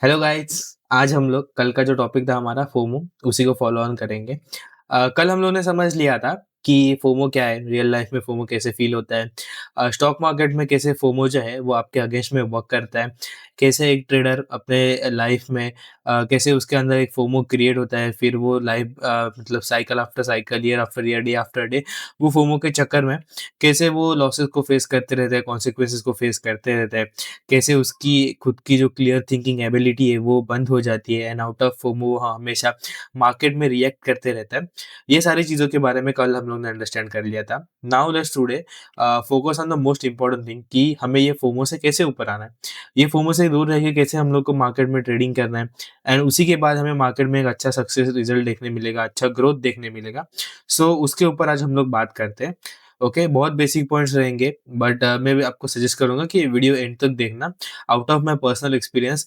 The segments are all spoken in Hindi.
Hello guys. आज हम लोग कल का जो टॉपिक था हमारा फोमो उसी को फॉलो ऑन करेंगे। कल हम लोगों ने समझ लिया था कि फोमो क्या है, रियल लाइफ में फोमो कैसे फील होता है, स्टॉक मार्केट में कैसे फोमो जो है वो आपके अगेंस्ट में वर्क करता है, कैसे एक ट्रेडर अपने लाइफ में कैसे उसके अंदर एक फोमो क्रिएट होता है, फिर वो लाइफ मतलब cycle after cycle, year after year, day after day वो फोमो के चक्कर में कैसे वो लॉसेस को फेस करते रहते हैं, कॉन्सिक्वेंसेस को फेस करते रहते हैं, कैसे उसकी खुद की जो क्लियर थिंकिंग एबिलिटी है वो बंद हो जाती है एंड आउट ऑफ फोमो वो हमेशा मार्केट में रिएक्ट करते रहता है। ये सारी चीज़ों के बारे में कल हम लोग ने अंडरस्टैंड कर लिया था। Now let's today focus on the most important thing कि हमें ये फोमो से कैसे ऊपर आना है। ये फोमो से दूर रह के कैसे हम लोग को मार्केट में ट्रेडिंग करना है एंड उसी के बाद हमें मार्केट में एक अच्छा सक्सेस रिजल्ट देखने मिलेगा, अच्छा ग्रोथ देखने मिलेगा। सो उसके ऊपर आज हम लोग बात करते हैं। ओके, बहुत बेसिक पॉइंट्स रहेंगे बट मैं भी आपको सजेस्ट करूँगा कि ये वीडियो एंड तक देखना। Out of my personal experience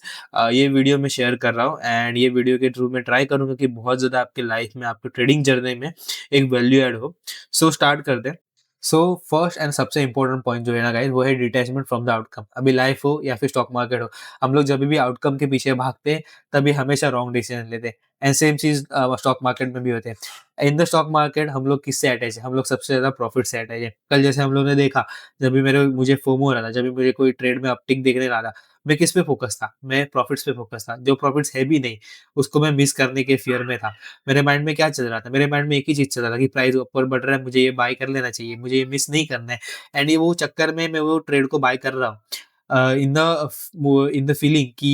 ये वीडियो मैं शेयर कर रहा हूँ एंड ये वीडियो के थ्रू मैं ट्राई करूँगा कि बहुत ज़्यादा आपके लाइफ में, आपके ट्रेडिंग जर्नी में एक वैल्यू ऐड हो। सो स्टार्ट करते हैं। सो फर्स्ट एंड सबसे इम्पोर्टेंट पॉइंट जो है ना गाइस, वो है डिटैचमेंट फ्रॉम द आउटकम। अभी लाइफ हो या फिर स्टॉक मार्केट हो, हम लोग जब भी आउटकम के पीछे भागते हैं तभी हमेशा रॉन्ग डिसीजन लेते हैं and same cheese stock market में भी होते हैं। इन द स्टॉक मार्केट हम लोग किससे अटैच है? हम लोग सबसे ज़्यादा प्रॉफिट से अटैच है। कल जैसे हम लोग ने देखा, जब भी मुझे फोमो हो रहा था, जब भी मुझे कोई ट्रेड में अपटिक देखने रहा था, मैं किस पे फ़ोकस था? मैं प्रॉफिट्स पे फ़ोकस था। जो प्रॉफिट्स है भी नहीं, उसको मैं मिस करने के फ़ियर में था। मेरे माइंड में क्या चल रहा था? मेरे माइंड में एक ही चीज़ चल रहा था कि प्राइस ऊपर बढ़ रहा है, मुझे ये बाय कर लेना चाहिए, मुझे ये मिस नहीं करना है एंड ये वो चक्कर में मैं वो ट्रेड को बाय कर रहा हूँ। इन द फीलिंग कि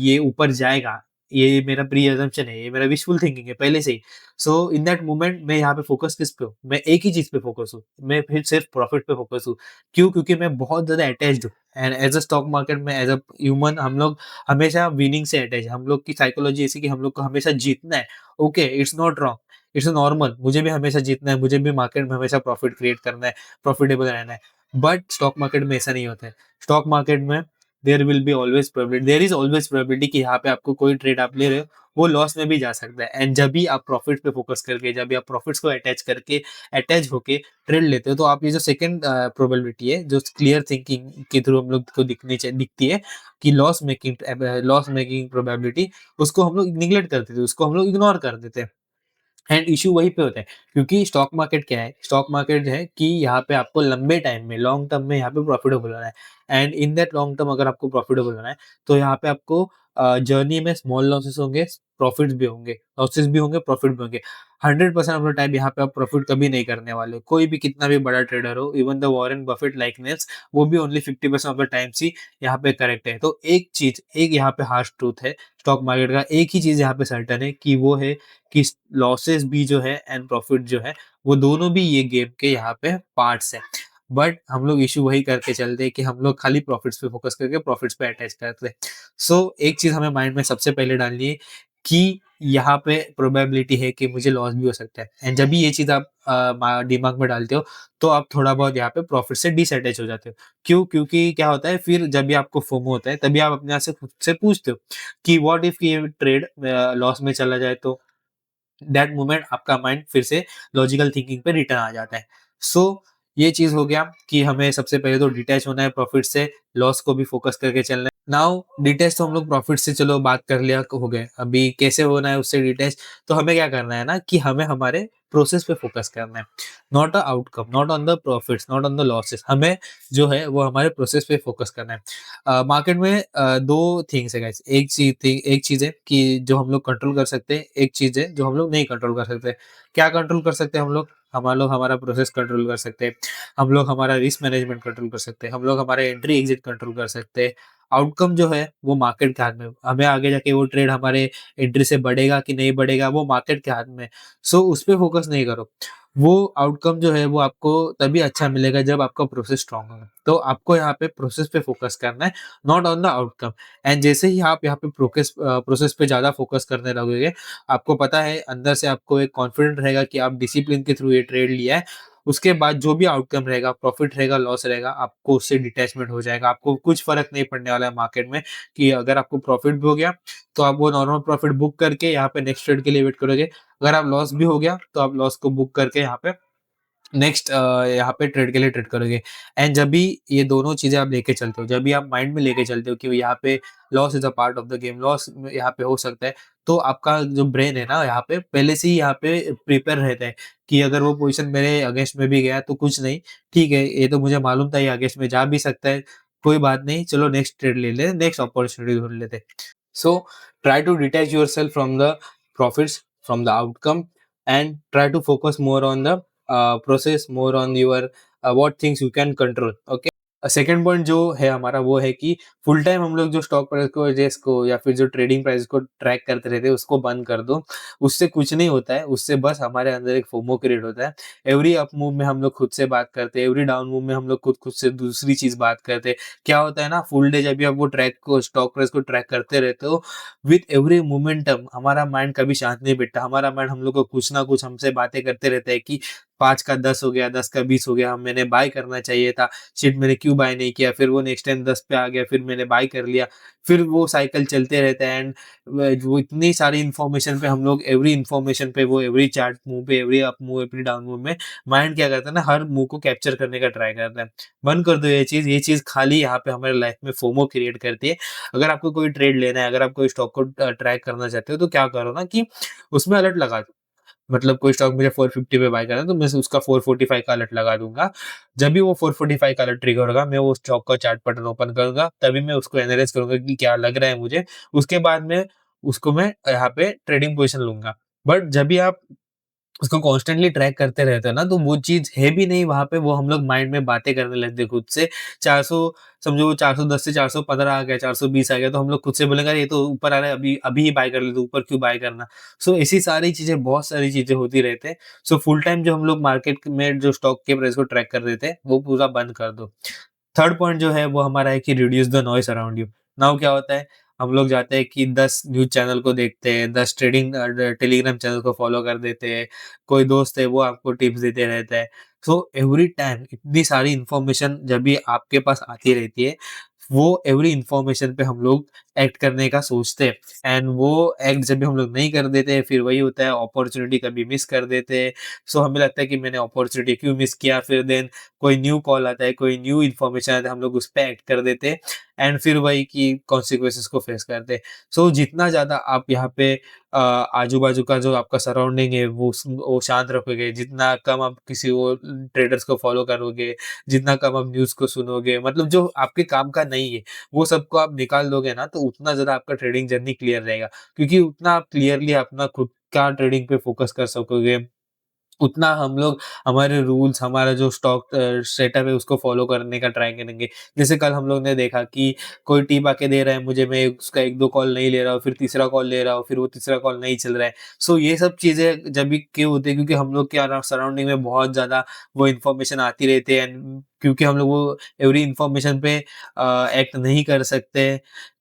ये ऊपर जाएगा, ये मेरा प्री असम्पशन है, ये मेरा विशफुल थिंकिंग है पहले से ही। सो इन दैट मोमेंट मैं यहाँ पे फ़ोकस किस पे हूँ? मैं एक ही चीज़ पे फ़ोकस हूँ। मैं फिर सिर्फ प्रॉफिट पे फ़ोकस हूँ। क्यों? क्योंकि मैं बहुत ज़्यादा अटैच्ड हूँ and as a stock market में एज़ अ ह्यूमन हम लोग हमेशा विनिंग से अटैच है। हम लोग की साइकोलॉजी ऐसी कि हम लोग को हमेशा जीतना है। Okay, it's not wrong, it's normal. मुझे भी हमेशा जीतना है, मुझे भी मार्केट में हमेशा प्रॉफिट क्रिएट करना है, प्रॉफिटेबल रहना है। बट स्टॉक मार्केट में ऐसा नहीं होता है। स्टॉक मार्केट में देयर इज़ ऑलवेज़ प्रोबेबिलिटी कि यहाँ पे आपको कोई ट्रेड आप ले रहे हो, वो लॉस में भी जा सकता है एंड जब भी आप प्रॉफिट पे फोकस करके, जब भी आप प्रॉफिट्स को अटैच होके ट्रेड लेते हो, तो आप ये जो सेकंड प्रोबेबिलिटी है, जो क्लियर थिंकिंग के थ्रू हम लोग को दिखती है कि लॉस मेकिंग प्रोबेबिलिटी, उसको हम लोग निग्लेक्ट कर देते हैं, उसको हम लोग इग्नोर कर देते हैं। एंड इश्यू वहीं पे होता है क्योंकि स्टॉक मार्केट क्या है? स्टॉक मार्केट है कि यहाँ पे आपको लंबे टाइम में, लॉन्ग टर्म में यहाँ पे प्रॉफिटेबल होना है and in that long term अगर आपको प्रॉफिटेबल होना है, तो यहाँ पे आपको जर्नी में स्मॉल लॉसेस होंगे, प्रॉफिट्स भी होंगे, लॉसेस भी होंगे, प्रॉफिट भी होंगे। 100% ऑफ द टाइम यहाँ पे आप प्रॉफिट कभी नहीं करने वाले हो। कोई भी कितना भी बड़ा ट्रेडर हो, even the Warren Buffett likeness, वो भी ओनली 50% ऑफ द टाइम्स ही यहाँ पे करेक्ट है। तो एक यहाँ पे हार्श ट्रूथ है स्टॉक मार्केट का, एक ही चीज़ यहाँ पे सर्टेन है कि वो है कि लॉसेस भी जो है एंड प्रॉफिट जो है, वो दोनों भी ये गेम के यहाँ पे पार्ट्स हैं। बट हम लोग इश्यू वही करके चलते हैं कि हम लोग खाली प्रॉफिट्स पे फोकस करके प्रॉफिट्स पे अटैच करते हैं। सो एक चीज़ हमें माइंड में सबसे पहले डालनी है कि यहाँ पे प्रोबेबिलिटी है कि मुझे लॉस भी हो सकता है एंड जब भी ये चीज़ आप दिमाग में डालते हो, तो आप थोड़ा बहुत यहाँ पे प्रॉफिट से डिसअटैच हो जाते हो। क्यों? क्योंकि क्या होता है, फिर जब भी आपको फोमो होता है, तभी आप अपने आप से खुद से पूछते हो कि व्हाट इफ ये ट्रेड लॉस में चला जाए तो? दैट मोमेंट आपका माइंड फिर से लॉजिकल थिंकिंग पे रिटर्न आ जाता है। सो ये चीज़ हो गया कि हमें सबसे पहले तो डिटैच होना है प्रॉफिट से, लॉस को भी फोकस करके चलना है। नाउ डिटैच तो हम लोग प्रॉफिट से चलो बात कर लिया, हो गए। अभी कैसे होना है उससे डिटैच? तो हमें क्या करना है ना कि हमें हमारे प्रोसेस पे फोकस करना है। Not a outcome, not on the profits, not on the losses. हमें जो है वो हमारे प्रोसेस पे फोकस करना है। मार्केट में 2 थिंग्स है गाइस। एक चीज़ है कि जो हम लोग कंट्रोल कर सकते हैं, एक चीज़ है जो हम लोग नहीं कंट्रोल कर सकते। क्या कंट्रोल कर सकते हैं हम लोग? लोग हमारा प्रोसेस कंट्रोल कर सकते हैं, हम लोग हमारा रिस्क मैनेजमेंट कंट्रोल कर सकते हैं, हम लोग हमारे एंट्री एग्जिट कंट्रोल कर सकते हैं। आउटकम जो है वो मार्केट के हाथ में है। हमें आगे जाके वो ट्रेड हमारे एंट्री से बढ़ेगा कि नहीं बढ़ेगा, वो मार्केट के हाथ में है। सो उस पे फोकस नहीं करो। वो आउटकम जो है वो आपको तभी अच्छा मिलेगा जब आपका प्रोसेस स्ट्रॉन्ग होगा। तो आपको यहाँ पे प्रोसेस पे फोकस करना है, not on the outcome. And जैसे ही आप यहाँ पे प्रोसेस पे ज़्यादा फोकस करने लगोगे, आपको पता है अंदर से आपको एक कॉन्फिडेंट रहेगा कि आप डिसिप्लिन के थ्रू ये ट्रेड लिया है। उसके बाद जो भी आउटकम रहेगा, प्रॉफिट रहेगा, लॉस रहेगा, आपको उससे डिटैचमेंट हो जाएगा। आपको कुछ फ़र्क नहीं पड़ने वाला है मार्केट में कि अगर आपको प्रॉफिट भी हो गया, तो आप वो नॉर्मल प्रॉफिट बुक करके यहाँ पे नेक्स्ट ट्रेड के लिए वेट करोगे। अगर आप लॉस भी हो गया, तो आप लॉस को बुक करके यहाँ पे नेक्स्ट यहाँ पे ट्रेड के लिए ट्रेड करोगे। एंड जब भी ये दोनों चीज़ें आप लेके चलते हो, जब भी आप माइंड में लेके चलते हो कि यहाँ पे loss is a part of the game, loss यहाँ पे हो सकता है, तो आपका जो ब्रेन है ना यहाँ पे पहले से ही यहाँ पे प्रिपेयर रहता है कि अगर वो पोज़ीशन मेरे अगेंस्ट में भी गया तो कुछ नहीं, ठीक है, ये तो मुझे मालूम था ये अगेंस्ट में जा भी सकता है, कोई बात नहीं, चलो नेक्स्ट ट्रेड ले लें, नेक्स्ट अपॉर्च्युनिटी ढूँढ लेते हैं। So try to detach yourself from the profits, from the outcome, and try to focus more on the process, more on your what things you can control. Okay. Second point जो है हमारा वो है कि फुल टाइम हम लोग जो स्टॉक प्राइस को जिसको या फिर जो ट्रेडिंग प्राइस को ट्रैक करते रहते हैं उसको बंद कर दो। उससे कुछ नहीं होता है, उससे बस हमारे अंदर एक फोमो क्रिएट होता है। एवरी अप मूव में हम लोग खुद से बात करते हैं, एवरी डाउन मूव में हम लोग खुद खुद से दूसरी चीज़ बात करते हैं। क्या होता है ना फुल डे जब भी आप वो ट्रैक को स्टॉक प्राइस को ट्रैक करते रहते हो, विथ एवरी मोमेंटम हमारा माइंड कभी शांत नहीं बैठता। हमारा माइंड हम लोग को कुछ ना कुछ हमसे बातें करते रहता है कि 5 का 10 हो गया, 10 का 20 हो गया, मैंने बाय करना चाहिए था। शिट मैंने क्यों बाय नहीं किया? फिर वो नेक्स्ट टाइम 10 पे आ गया, फिर मैंने बाय कर लिया। फिर वो साइकिल चलते रहता है एंड वो इतनी सारी इन्फॉर्मेशन पे हम लोग एवरी इन्फॉर्मेशन पे वो एवरी चार्ट मूव पे, every up move, every down move में माइंड क्या करता है ना हर मूव को कैप्चर करने का ट्राई करता है। बंद कर दो ये चीज़ खाली यहाँ पे हमारे लाइफ में फोमो क्रिएट करती है। अगर आपको कोई ट्रेड लेना है, अगर आप कोई स्टॉक को ट्रैक करना चाहते हो तो क्या करो ना कि उसमें अलर्ट लगा दो। मतलब कोई स्टॉक मुझे 450 पे बाय करना है तो मैं उसका 445 का अलर्ट लगा दूँगा। जब भी वो 445 का अलर्ट ट्रिगर होगा, मैं वो स्टॉक का चार्ट पैटर्न ओपन करूँगा, तभी मैं उसको एनालाइज़ करूँगा कि क्या लग रहा है मुझे। उसके बाद में उसको मैं यहाँ पे ट्रेडिंग पोज़ीशन लूँगा। बट जब भी आप उसको कॉन्स्टेंटली ट्रैक करते रहते हैं ना, तो वो चीज़ है भी नहीं वहाँ पे, वो हम लोग माइंड में बातें करने लगते हैं खुद से। 400 समझो वो 410 से 415 आ गया, 420 आ गया, तो हम लोग खुद से बोलेंगे, "अरे! ये तो ऊपर आ रहा है, अभी अभी ही बाय कर ले, तो ऊपर क्यों बाय करना?" सो ऐसी सारी चीज़ें, बहुत सारी चीज़ें होती रहते हैं। सो फुल टाइम जो हम लोग मार्केट में जो स्टॉक के प्राइस को ट्रैक कर रहे थे, वो पूरा बंद कर दो। थर्ड पॉइंट जो है वो हमारा है कि reduce the noise around you. Now क्या होता है, हम लोग जाते हैं कि 10 न्यूज़ चैनल को देखते हैं, 10 ट्रेडिंग टेलीग्राम चैनल को फॉलो कर देते हैं, कोई दोस्त है वो आपको टिप्स देते रहता है। सो एवरी टाइम इतनी सारी इन्फॉर्मेशन जब भी आपके पास आती रहती है, वो एवरी इन्फॉर्मेशन पे हम लोग एक्ट करने का सोचते हैं एंड वो एक्ट जब भी हम लोग नहीं कर देते हैं, फिर वही होता है अपॉर्च्युनिटी कभी मिस कर देते हैं। सो हमें लगता है कि मैंने अपॉर्च्युनिटी क्यों मिस किया, फिर देन कोई न्यू कॉल आता है, कोई न्यू इन्फॉर्मेशन आता है, हम लोग उस पे एक्ट कर देते हैं एंड फिर वही कि कॉन्सिक्वेंसेस को फेस करते हैं। सो जितना ज़्यादा आप यहाँ पे आजू-बाजू का जो आपका सराउंडिंग है वो शांत रखोगे, जितना कम आप किसी वो ट्रेडर्स को फॉलो करोगे, जितना कम आप न्यूज़ को सुनोगे, मतलब जो आपके काम का नहीं है, वो सबको आप निकाल दोगे ना, तो उतना ज़्यादा आपका ट्रेडिंग जर्नी क्लियर रहेगा। क्योंकि उतना आप क्लियरली अपना खुद का ट्रेडिंग पे फोकस कर सकोगे। उतना हम लोग हमारे रूल्स, हमारा जो स्टॉक सेटअप है उसको फ़ॉलो करने का ट्राई करेंगे। जैसे कल हम लोग ने देखा कि कोई टीम आके दे रहा है मुझे, मैं उसका 1-2 कॉल नहीं ले रहा हूँ, फिर तीसरा कॉल ले रहा हूँ, फिर वो तीसरा कॉल नहीं चल रहा है। सो ये सब चीज़ें जब भी क्यों होती है, क्योंकि हम लोग के सराउंडिंग में बहुत ज़्यादा वो इन्फॉर्मेशन आती रहती है एंड क्योंकि हम लोग वो एवरी इन्फॉर्मेशन पे एक्ट नहीं कर सकते,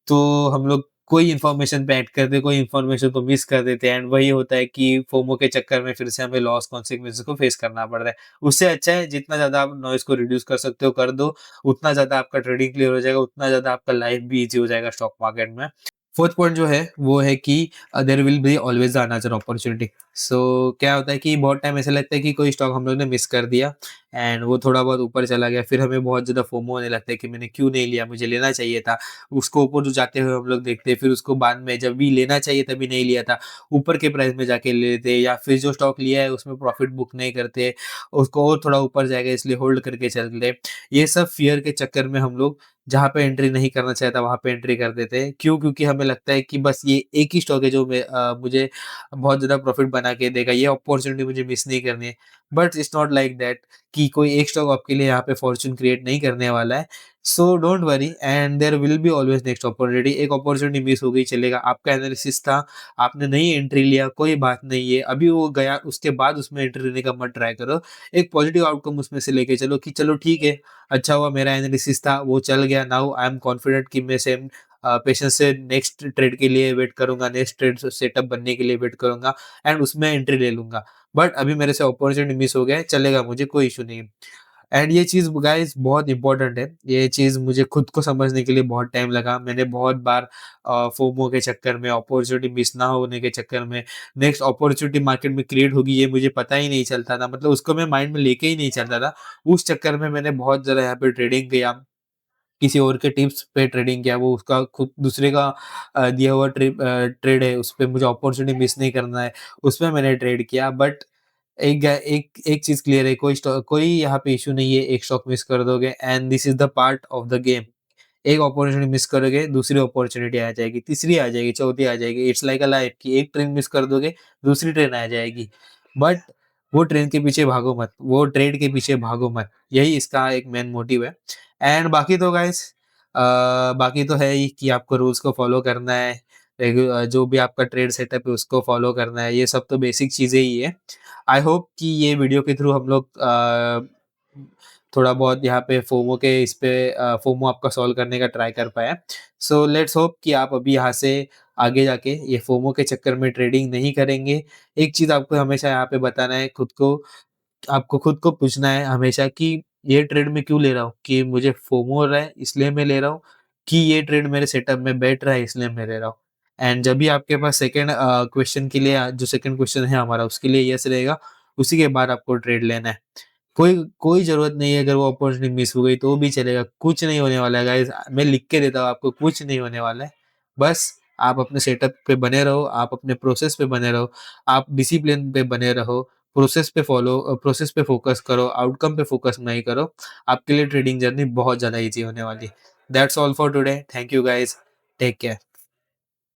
तो हम लोग कोई इन्फॉर्मेशन पे एक्ट करते हैं, कोई इन्फॉर्मेशन को मिस कर देते हैं एंड वही होता है कि फोमो के चक्कर में फिर से हमें लॉस कॉन्सिक्वेंसेस को फेस करना पड़ रहा है। उससे अच्छा है जितना ज़्यादा आप नॉइज़ को रिड्यूस कर सकते हो कर दो, उतना ज़्यादा आपका ट्रेडिंग क्लियर हो जाएगा, उतना ज़्यादा आपका लाइफ भी ईज़ी हो जाएगा स्टॉक मार्केट में। फोर्थ पॉइंट जो है वो है कि there will be always another opportunity. So क्या होता है कि बहुत टाइम ऐसा लगता है कि कोई स्टॉक हम लोग ने मिस कर दिया एंड वो थोड़ा बहुत ऊपर चला गया, फिर हमें बहुत ज़्यादा फोमो होने लगता है कि मैंने क्यों नहीं लिया, मुझे लेना चाहिए था। उसको ऊपर जो जाते हुए हम लोग देखते हैं, फिर उसको बाद में जब भी लेना चाहिए तभी नहीं लिया था, ऊपर के प्राइस में जाके ले लेते हैं या फिर जो स्टॉक लिया है उसमें प्रॉफिट बुक नहीं करते, उसको और थोड़ा ऊपर जाएगा इसलिए होल्ड करके चलते हैं। ये सब फ़ियर के चक्कर में हम लोग जहाँ पे एंट्री नहीं करना चाहता वहाँ पे एंट्री कर देते हैं। क्यों? क्योंकि हमें लगता है कि बस ये एक ही स्टॉक है जो मुझे बहुत ज़्यादा प्रॉफ़िट बना के देगा, ये अपॉर्च्युनिटी मुझे मिस नहीं करनी है। But it's not like that कि कोई एक स्टॉक आपके लिए यहाँ पे फॉर्च्यून क्रिएट नहीं करने वाला है। So don't worry and there will be always next opportunity. एक अपॉर्च्युनिटी मिस हो गई चलेगा, आपका एनालिसिस था, आपने नहीं एंट्री लिया, कोई बात नहीं है। अभी वो गया उसके बाद उसमें एंट्री लेने का मत ट्राई करो। एक पॉजिटिव आउटकम उसमें से लेके चलो कि चलो ठीक है, अच्छा हुआ मेरा एनालिसिस था वो चल गया, नाउ आई एम कॉन्फिडेंट कि मैं सेम पेशेंस से नेक्स्ट ट्रेड के लिए वेट करूँगा, नेक्स्ट ट्रेड सेटअप बनने के लिए वेट करूँगा एंड उसमें एंट्री ले लूँगा। बट अभी मेरे से अपॉर्च्युनिटी मिस हो गया है, चलेगा मुझे कोई इश्यू नहीं है। एंड ये चीज़ गाइज़ बहुत इम्पोर्टेंट है। ये चीज़ मुझे खुद को समझने के लिए बहुत टाइम लगा। मैंने बहुत बार फोमो के चक्कर में, अपॉर्च्युनिटी मिस ना होने के चक्कर में, नेक्स्ट अपॉर्च्युनिटी मार्केट में क्रिएट होगी ये मुझे पता ही नहीं चलता था। मतलब उसको मैं माइंड में लेके ही नहीं चलता था। उस चक्कर में मैंने बहुत ज़्यादा यहाँ पे ट्रेडिंग किया, किसी और के टिप्स पे ट्रेडिंग किया, वो उसका खुद दूसरे का दिया हुआ ट्रेड है, उसपे मुझे अपॉर्च्युनिटी मिस नहीं करना है, उसमें मैंने ट्रेड किया। बट एक एक चीज़ क्लियर है, कोई यहाँ पे इश्यू नहीं है, एक स्टॉक मिस कर दोगे and this is the part of the game. एक अपॉर्च्युनिटी मिस करोगे, दूसरी अपॉर्च्युनिटी आ जाएगी, तीसरी आ जाएगी, चौथी आ जाएगी। इट्स लाइक अ लाइफ कि एक ट्रेन मिस कर दोगे, दूसरी ट्रेन आ जाएगी। बट वो ट्रेन के पीछे भागो मत, वो ट्रेड के पीछे भागो मत। यही इसका एक मेन मोटिव है। एंड बाकी तो गाइज़ बाकी तो है ही कि आपको रूल्स को फ़ॉलो करना है, जो भी आपका ट्रेड सेटअप है उसको फ़ॉलो करना है, ये सब तो बेसिक चीज़ें ही है। आई होप कि ये वीडियो के थ्रू हम लोग थोड़ा बहुत यहाँ पे फोमो के इस पे फोमो आपका सॉल्व करने का ट्राई कर पाया। सो लेट्स होप कि आप अभी यहाँ से आगे जाके ये फोमो के चक्कर में ट्रेडिंग नहीं करेंगे। एक चीज़ आपको हमेशा यहाँ पे बताना है खुद को, आपको खुद को पूछना है हमेशा कि ये ट्रेड मैं क्यों ले रहा हूँ? कि मुझे फोमो हो रहा है इसलिए मैं ले रहा हूँ, कि ये ट्रेड मेरे सेटअप में बैठ रहा है इसलिए मैं ले रहा हूँ। एंड जब भी आपके पास सेकंड क्वेश्चन के लिए जो सेकंड क्वेश्चन है हमारा उसके लिए यस रहेगा, उसी के बाद आपको ट्रेड लेना है। कोई कोई ज़रूरत नहीं है, अगर वो अपॉर्च्युनिटी मिस हो गई तो भी चलेगा, कुछ नहीं होने वाला है गाइज़, मैं लिख के देता हूँ आपको, कुछ नहीं होने वाला है। बस आप अपने सेटअप पे बने रहो, आप अपने प्रोसेस पे बने रहो, आप डिसिप्लिन पे बने रहो, प्रोसेस पे फ़ोकस करो, आउटकम पे फ़ोकस नहीं करो। आपके लिए ट्रेडिंग जर्नी बहुत ज़्यादा ईज़ी होने वाली है। That's all for today, thank you guys, take care.